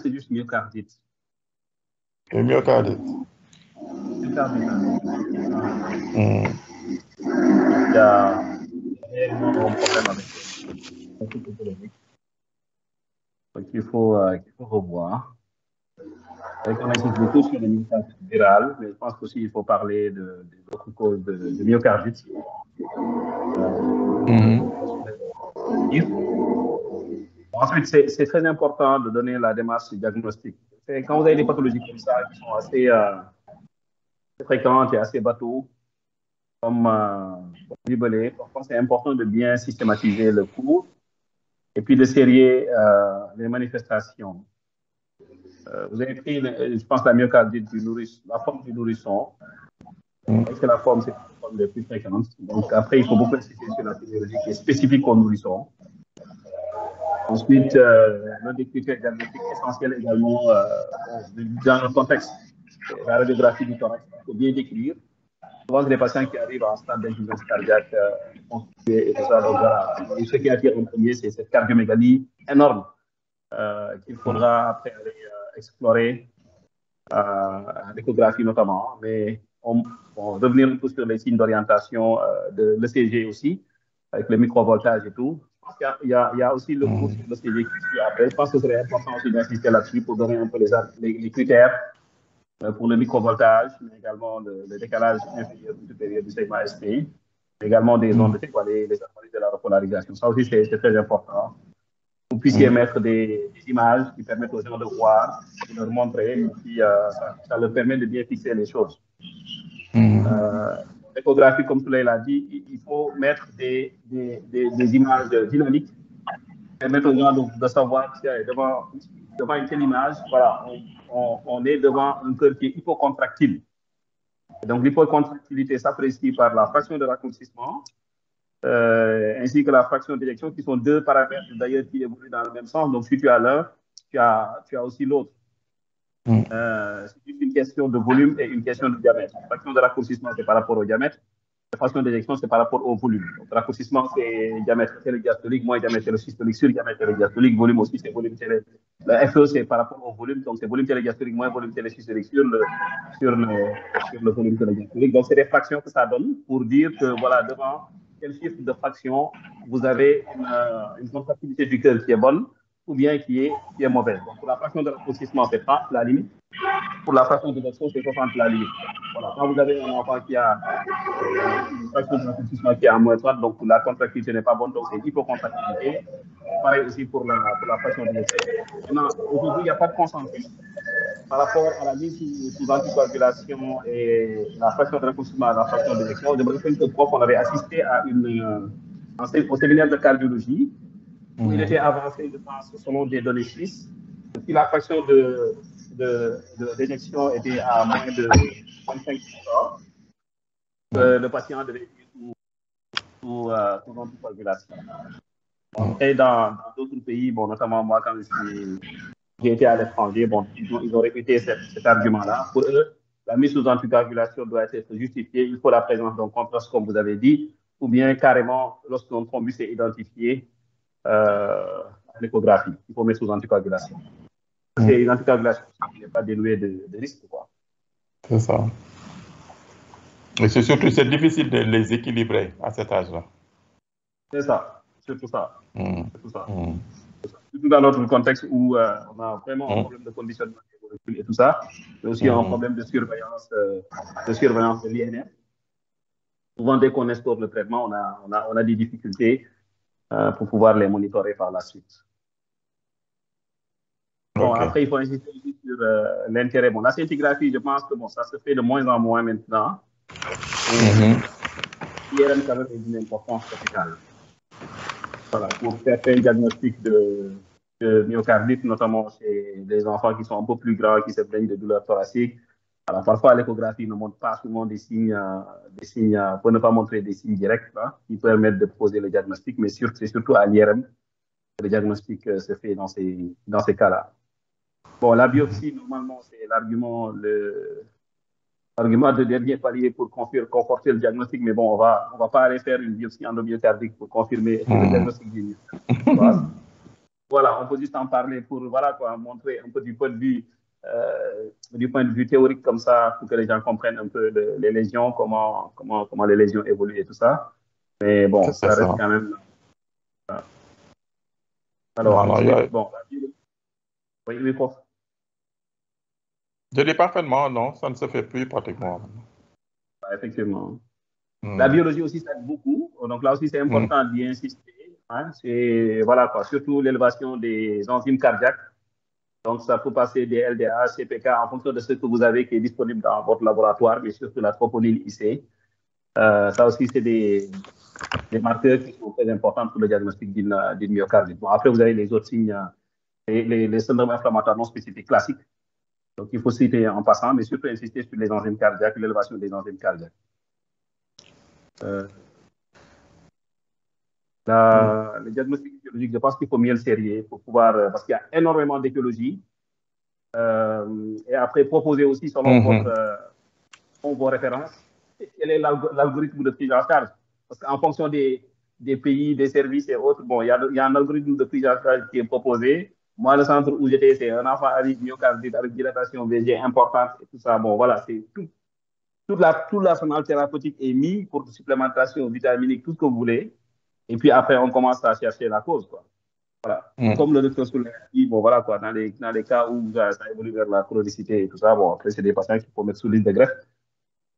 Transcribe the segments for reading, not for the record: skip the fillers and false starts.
c'est juste myocardite. Le myocardite. Myocardite. Hmm. Il y a réellement un problème avec le truc écologique. Donc, qu'il faut revoir. Et qu'on insiste beaucoup sur les myocardites virales, mais je pense qu'aussi il faut parler d'autres causes de myocardite. Mhm. Ensuite, c'est très important de donner la démarche diagnostique. Quand vous avez des pathologies comme ça qui sont assez fréquentes et assez bateaux, comme libellé, parfois c'est important de bien systématiser le cours et puis de sérier les manifestations. Vous avez pris, je pense, la myocardite du nourrisson, la forme du nourrisson. C'est la forme, c'est la forme la plus fréquente. Donc après, il faut beaucoup insister sur la physiologie qui est spécifique au nourrisson. Ensuite, l'un des critères diagnostiques essentiels également dans le contexte, la radiographie du thorax, il faut bien décrire. Souvent, des patients qui arrivent en stade d'insuffisance cardiaque constituée et tout ça. Donc voilà, ce qui attire en premier, c'est cette cardiomégalie énorme qu'il faudra après aller explorer à l'échographie notamment. Mais on revenir un peu sur les signes d'orientation de l'ECG aussi, avec le microvoltage et tout. Je pense qu'il y a aussi le cours sur l'ECG qui suit après. Je pense que ce serait important aussi d'insister là-dessus pour donner un peu les critères pour le microvoltage, mais également le décalage inférieur ou supérieur du segment SPI, également des ondes dévoilées, les anomalies de la repolarisation. Ça aussi, c'est très important. Vous puissiez mettre des images qui permettent aux gens de voir, de leur montrer, et puis ça leur permet de bien fixer les choses. L'échographie, comme Soleil l'a dit, il faut mettre des images dynamiques qui permettent aux gens de savoir que devant une telle image, voilà, on est devant un cœur qui est hypocontractile. Donc, l'hypocontractilité s'apprécie par la fraction de raccourcissement ainsi que la fraction d'éjection, qui sont deux paramètres d'ailleurs qui évoluent dans le même sens. Donc, si tu as l'un, tu as aussi l'autre. C'est juste une question de volume et une question de diamètre. La fraction de raccourcissement, c'est par rapport au diamètre. La fraction d'éjection, c'est par rapport au volume. Donc, le raccourcissement, c'est diamètre, c'est le diastolique, moins diamètre, c'est le systolique, sur diamètre, c'est le diastolique, volume aussi, c'est volume, c'est le FE, c'est par rapport au volume, donc c'est volume, c'est le diastolique, moins volume, c'est le systolique, sur le volume, c'est le diastolique. Donc, c'est des fractions que ça donne pour dire que, voilà, devant quel chiffre de fraction vous avez une contractilité du cœur qui est bonne ou bien qui est mauvaise. Donc, pour la fraction de raccourcissement, c'est pas la limite. Pour la fraction d'éjection, c'est 60 la limite. Voilà. Quand vous avez un enfant qui a une fraction de raccourcissement qui est à moins 30, donc la contractilité n'est pas bonne, donc c'est hypocontractilité. Pareil aussi pour la fraction d'éjection. Maintenant, aujourd'hui, il n'y a pas de consensus par rapport à la mise sous anticoagulation et la fraction de raccourcissement à la fraction d'éjection. Je me rappelle que prof, on avait assisté à au séminaire de cardiologie où il était avancé, je pense, selon des données suisses. Si la fraction d'éjection était à moins de 25%, le patient devait être sous anticoagulation. Après, dans d'autres pays, bon, notamment moi, quand j'ai été à l'étranger, bon, ils ont répété cet argument-là. Pour eux, la mise sous anticoagulation doit être justifiée. Il faut la présence d'un contraste, comme vous avez dit, ou bien carrément, lorsqu'un thrombus est identifié à l'échographie, il faut mettre sous anticoagulation. C'est une anticoagulation qui n'est pas dénuée de risque, quoi. C'est ça. Et c'est surtout, c'est difficile de les équilibrer à cet âge-là. C'est ça, c'est tout ça. C'est tout ça. Surtout dans notre contexte où on a vraiment un problème de conditionnement et tout ça, mais aussi un problème de surveillance de l'INR. Souvent, dès qu'on instaure le traitement, on a des difficultés pour pouvoir les monitorer par la suite. Bon, après, il faut insister aussi sur l'intérêt. Bon, la scintigraphie, je pense que bon, ça se fait de moins en moins maintenant. L'IRM, quand même, est d'une importance capitale. Voilà, pour certains diagnostics de myocardite, notamment chez des enfants qui sont un peu plus grands, qui se plaignent de douleurs thoraciques. Alors, parfois, l'échographie ne montre pas souvent des signes peut ne pas montrer des signes directs qui permettent de poser le diagnostic, mais c'est surtout à l'IRM que le diagnostic se fait dans ces cas-là. Bon, la biopsie, normalement, c'est l'argument de dernier palier pour conforter le diagnostic, mais bon, on va pas aller faire une biopsie endomyocardique pour confirmer le diagnostic du voilà, on peut juste en parler pour voilà, quoi, montrer un peu du point de vue théorique comme ça, pour que les gens comprennent un peu les lésions, comment les lésions évoluent et tout ça. Mais bon, C'est ça reste ça. quand même. Alors Non, non, ensuite, bon, oui, oui, prof. je dis parfaitement, non, ça ne se fait plus pratiquement. Effectivement. La Hmm. biologie aussi, ça aide beaucoup. Donc là aussi, c'est Hmm. important d'y insister. Hein. C'est, voilà, quoi, surtout l'élévation des enzymes cardiaques. Donc, ça peut passer des LDH, CPK en fonction de ce que vous avez qui est disponible dans votre laboratoire, mais surtout la troponine IC. Ça aussi, c'est des marqueurs qui sont très importants pour le diagnostic d'une myocardite. Bon, après, vous avez les autres signes, les syndromes inflammatoires non spécifiques classiques. Donc, il faut citer en passant, mais surtout insister sur les enzymes cardiaques, l'élévation des enzymes cardiaques. Euh, le diagnostic biologique, je pense qu'il faut mieux le sérier pour pouvoir, parce qu'il y a énormément d'écologie. Et après, proposer aussi selon Mhm. vos références, quel est l'algorithme de prise en charge. Parce qu'en fonction des pays, des services et autres, bon, il y a un algorithme de prise en charge qui est proposé. Moi, le centre où j'étais, c'est un enfant avec myocardite, avec dilatation VG importante et tout ça. Bon, voilà, c'est tout l'arsenal thérapeutique est mis pour supplémentation vitaminique, tout ce que vous voulez. Et puis après, on commence à chercher la cause, quoi. Voilà. Et Hmm. comme le docteur Souley a dit, bon, voilà, quoi, dans les cas où ça évolue vers la chronicité et tout ça, bon, après, c'est des patients qu'il faut mettre sous liste de greffe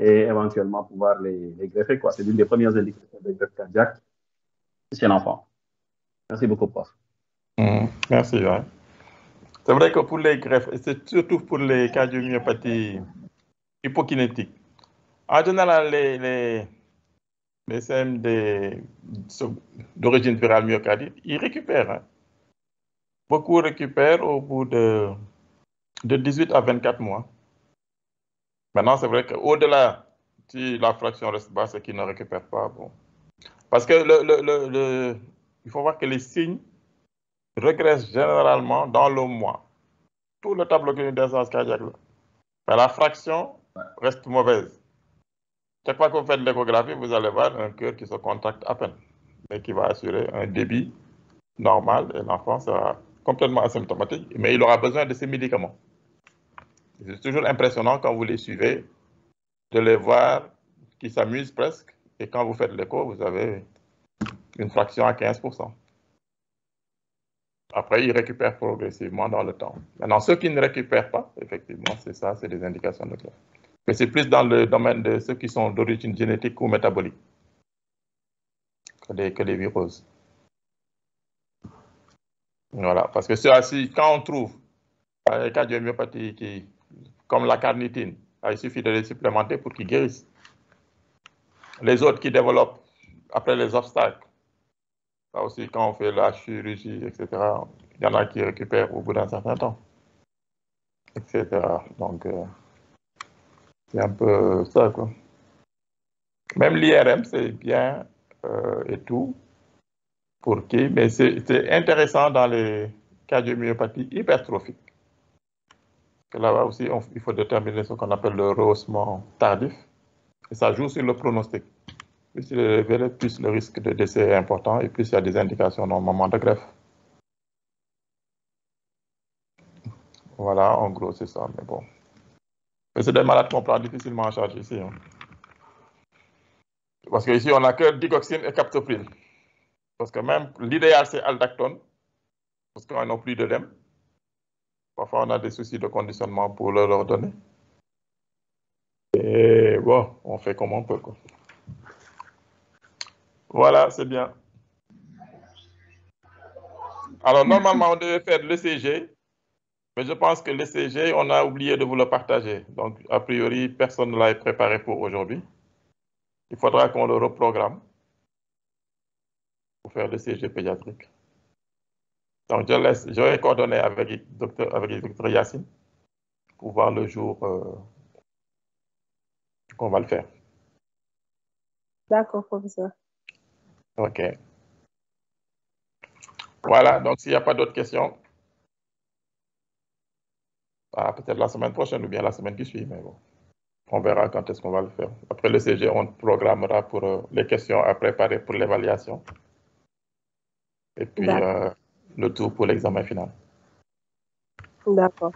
et éventuellement pouvoir les greffer, quoi. C'est l'une des premières indications de greffe cardiaque chez l'enfant. Merci beaucoup, prof. Merci. Ouais. C'est vrai que pour les greffes, et c'est surtout pour les cardiomyopathies hypokinétiques, en général, les CMD d'origine virale myocardite, ils récupèrent. Hein. Beaucoup récupèrent au bout de 18 à 24 mois. Maintenant, c'est vrai qu'au-delà, si la fraction reste basse et qu'ils ne récupèrent pas, bon. Parce que il faut voir que les signes régressent généralement dans le mois. Tout le tableau clinique d'insuffisance cardiaque, là. Mais la fraction reste mauvaise. Chaque fois que vous faites l'échographie, vous allez voir un cœur qui se contracte à peine, mais qui va assurer un débit normal et l'enfant sera complètement asymptomatique, mais il aura besoin de ces médicaments. C'est toujours impressionnant quand vous les suivez, de les voir qui s'amusent presque, et quand vous faites l'écho, vous avez une fraction à 15%. Après, ils récupèrent progressivement dans le temps. Maintenant, ceux qui ne récupèrent pas, effectivement, c'est ça, c'est des indications de greffe. Mais c'est plus dans le domaine de ceux qui sont d'origine génétique ou métabolique que des viroses. Voilà, parce que quand on trouve les cardiomyopathies comme la carnitine, il suffit de les supplémenter pour qu'ils guérissent. Les autres qui développent après les obstacles, ça aussi, quand on fait la chirurgie, etc., il y en a qui récupèrent au bout d'un certain temps, etc. Donc, c'est un peu ça, quoi. Même l'IRM, c'est bien et tout, pour qui, mais c'est intéressant dans les cardiomyopathies hypertrophiques. Là-bas aussi, il faut déterminer ce qu'on appelle le rehaussement tardif, et ça joue sur le pronostic. Plus il est élevé, plus le risque de décès est important, et plus il y a des indications normalement de greffe. Voilà, en gros, c'est ça, mais bon. Mais c'est des malades qu'on prend difficilement en charge ici. Hein. Parce qu'ici, on n'a que digoxine et captopril. Parce que même l'idéal, c'est aldactone, parce qu'on n'a plus de LEM. Parfois, on a des soucis de conditionnement pour leur donner. Et bon, on fait comme on peut. Quoi. Voilà, c'est bien. Alors, normalement, on devait faire l'ECG, mais je pense que l'ECG, on a oublié de vous le partager. Donc, a priori, personne ne l'a préparé pour aujourd'hui. Il faudra qu'on le reprogramme pour faire l'ECG pédiatrique. Donc, je vais coordonner avec le docteur Yacine pour voir le jour qu'on va le faire. D'accord, professeur. OK. Voilà, donc s'il n'y a pas d'autres questions, peut-être la semaine prochaine ou bien la semaine qui suit, mais bon, on verra quand est-ce qu'on va le faire. Après le CG, on programmera pour les questions à préparer pour l'évaluation. Et puis, le tour pour l'examen final. D'accord.